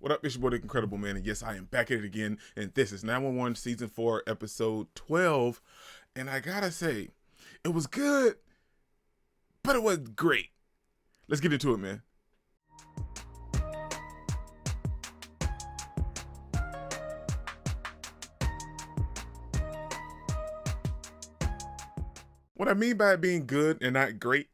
What up, it's your boy, The Incredible Man, and yes, I am back at it again, and this is 911 Season 4, Episode 12, and I gotta say, it was good, but it wasn't great. Let's get into it, man. What I mean by it being good and not great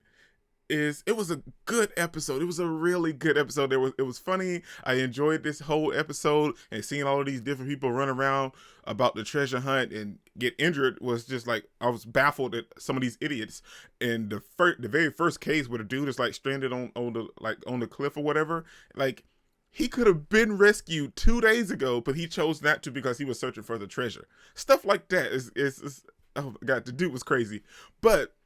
is it was a good episode. It was a really good episode. It was funny. I enjoyed this whole episode, and seeing all of these different people run around about the treasure hunt and get injured was just like, I was baffled at some of these idiots. And the very first case where the dude is like stranded on the cliff or whatever, like he could have been rescued 2 days ago, but he chose not to because he was searching for the treasure. Stuff like that is oh my god, the dude was crazy. But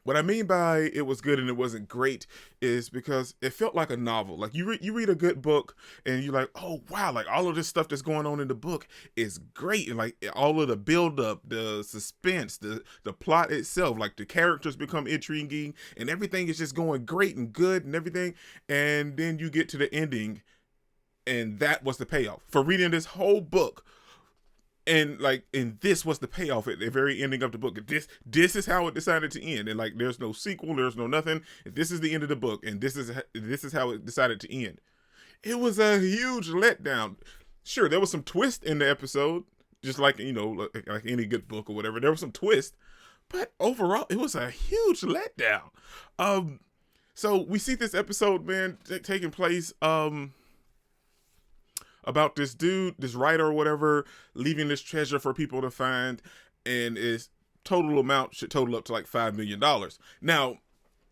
what I mean by it was good and it wasn't great is because it felt like a novel. Like you read a good book and you're like, oh wow, like all of this stuff that's going on in the book is great, and like all of the build up, the suspense, the plot itself, like the characters become intriguing and everything is just going great and good and everything, and then you get to the ending, and that was the payoff for reading this whole book. And this was the payoff at the very ending of the book. This is how it decided to end, and like there's no sequel, there's no nothing. This is the end of the book, and this is how it decided to end. It was a huge letdown. Sure, there was some twist in the episode, just like like any good book or whatever. There was some twist, but overall, it was a huge letdown. So we see this episode, man, taking place. About this dude, this writer or whatever, leaving this treasure for people to find, and his total amount should total up to like $5 million. Now,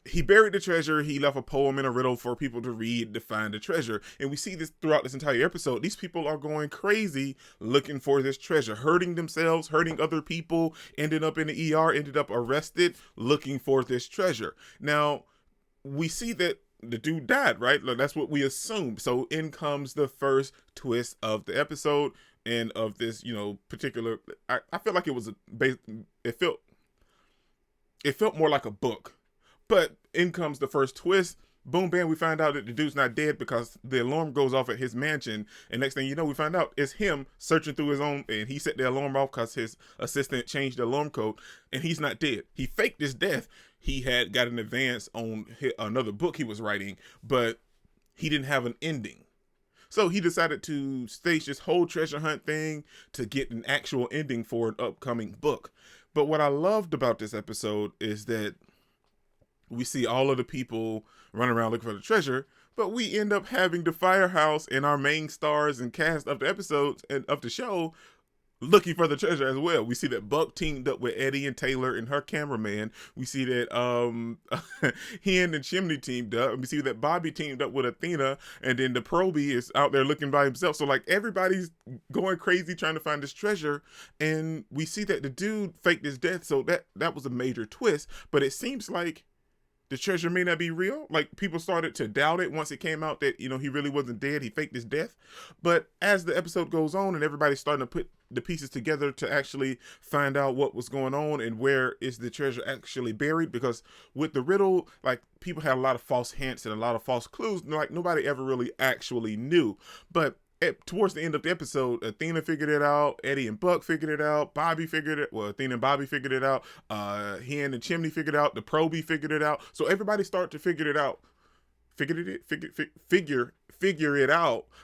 he buried the treasure, he left a poem and a riddle for people to read to find the treasure, and we see this throughout this entire episode. These people are going crazy looking for this treasure, hurting themselves, hurting other people, ended up in the ER, ended up arrested looking for this treasure. Now, we see that the dude died, right? Like, that's what we assumed. So in comes the first twist of the episode and of this, particular. I feel like it was it felt more like a book, but in comes the first twist. Boom, bam, we find out that the dude's not dead because the alarm goes off at his mansion. And next thing you know, we find out it's him searching through his own, and he set the alarm off because his assistant changed the alarm code, and he's not dead. He faked his death. He had got an advance on another book he was writing, but he didn't have an ending. So he decided to stage this whole treasure hunt thing to get an actual ending for an upcoming book. But what I loved about this episode is that we see all of the people running around looking for the treasure, but we end up having the firehouse and our main stars and cast of the episodes and of the show looking for the treasure as well. We see that Buck teamed up with Eddie and Taylor and her cameraman. We see that Hen and Chimney teamed up. And we see that Bobby teamed up with Athena, and then the Proby is out there looking by himself. So like everybody's going crazy trying to find this treasure, and we see that the dude faked his death. So that was a major twist, but it seems like the treasure may not be real. Like people started to doubt it once it came out that, he really wasn't dead. He faked his death. But as the episode goes on and everybody's starting to put the pieces together to actually find out what was going on and where is the treasure actually buried, because with the riddle, like people had a lot of false hints and a lot of false clues. Like nobody ever really actually knew. But towards the end of the episode, Athena figured it out, Eddie and Buck figured it out, Athena and Bobby figured it out, Hen and Chimney figured it out, the Proby figured it out. So everybody started to figure it out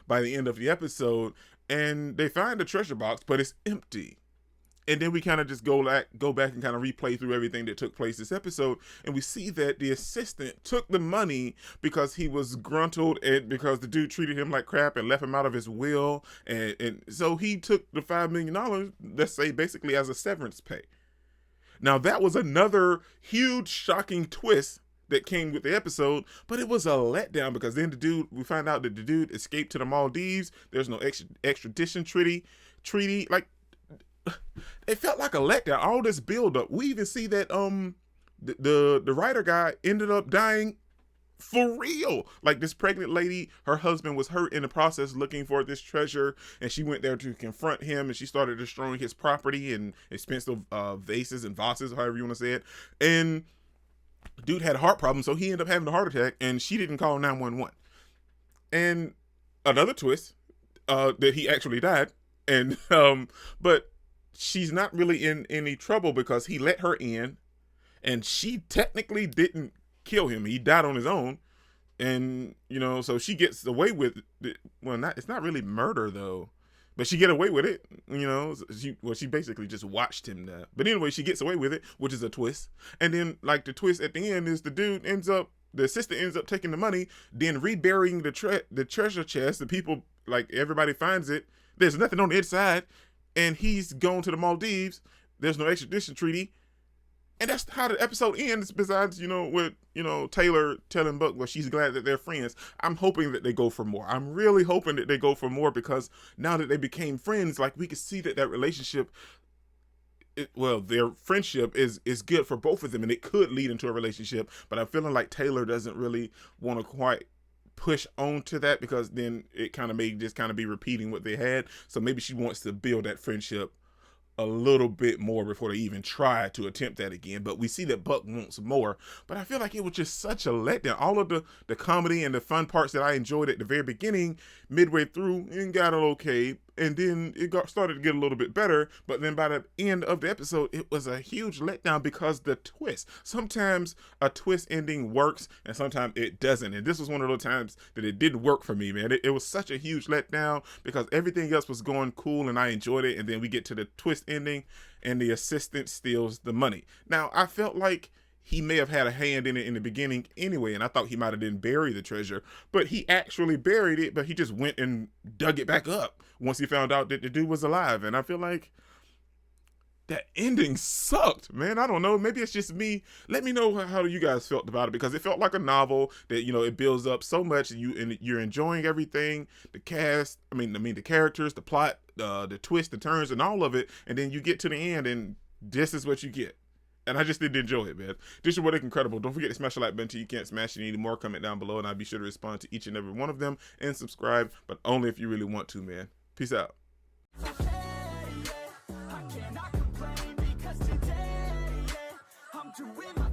by the end of the episode, and they find the treasure box, but it's empty. And then we kind of just go back and kind of replay through everything that took place this episode. And we see that the assistant took the money because he was gruntled and because the dude treated him like crap and left him out of his will. And so he took the $5 million, let's say basically as a severance pay. Now that was another huge shocking twist that came with the episode, but it was a letdown because then we find out that the dude escaped to the Maldives. There's no extradition treaty. Like, it felt like a letdown. All this build up. We even see that the writer guy ended up dying for real. Like this pregnant lady, her husband was hurt in the process looking for this treasure, and she went there to confront him, and she started destroying his property and expensive vases and vases, however you want to say it. And dude had a heart problem, so he ended up having a heart attack, and she didn't call 911. And another twist, that he actually died, and but she's not really in any trouble because he let her in, and she technically didn't kill him. He died on his own, and so she gets away with it. Well, not it's not really murder though, but she get away with it. She basically just watched him die. But anyway, she gets away with it, which is a twist. And then like the twist at the end is the assistant ends up taking the money, then reburying the treasure chest. The people, like, everybody finds it. There's nothing on the inside, and he's gone to the Maldives. There's no extradition treaty, and that's how the episode ends. Besides, with Taylor telling Buck, well, she's glad that they're friends. I'm hoping that they go for more. I'm really hoping that they go for more, because now that they became friends, like, we can see that relationship, their friendship is good for both of them, and it could lead into a relationship. But I'm feeling like Taylor doesn't really want to quite push on to that, because then it kind of may just kind of be repeating what they had. So maybe she wants to build that friendship a little bit more before they even try to attempt that again. But we see that Buck wants more. But I feel like it was just such a letdown. All of the comedy and the fun parts that I enjoyed at the very beginning, midway through, it got okay. And then it started to get a little bit better. But then by the end of the episode, it was a huge letdown because the twist. Sometimes a twist ending works, and sometimes it doesn't. And this was one of those times that it didn't work for me, man. It was such a huge letdown because everything else was going cool and I enjoyed it. And then we get to the twist ending and the assistant steals the money. Now, I felt like he may have had a hand in it in the beginning anyway, and I thought he might have didn't bury the treasure, but he actually buried it, but he just went and dug it back up once he found out that the dude was alive. And I feel like that ending sucked, man. I don't know. Maybe it's just me. Let me know how you guys felt about it, because it felt like a novel that, it builds up so much, and you're enjoying everything, the cast, the characters, the plot, the twists, the turns, and all of it, and then you get to the end, and this is what you get. And I just didn't enjoy it, man. This is what is incredible. Don't forget to smash the like button till you can't smash it anymore. Comment down below, and I'll be sure to respond to each and every one of them, and subscribe, but only if you really want to, man. Peace out. I cannot complain because today, I'm doing my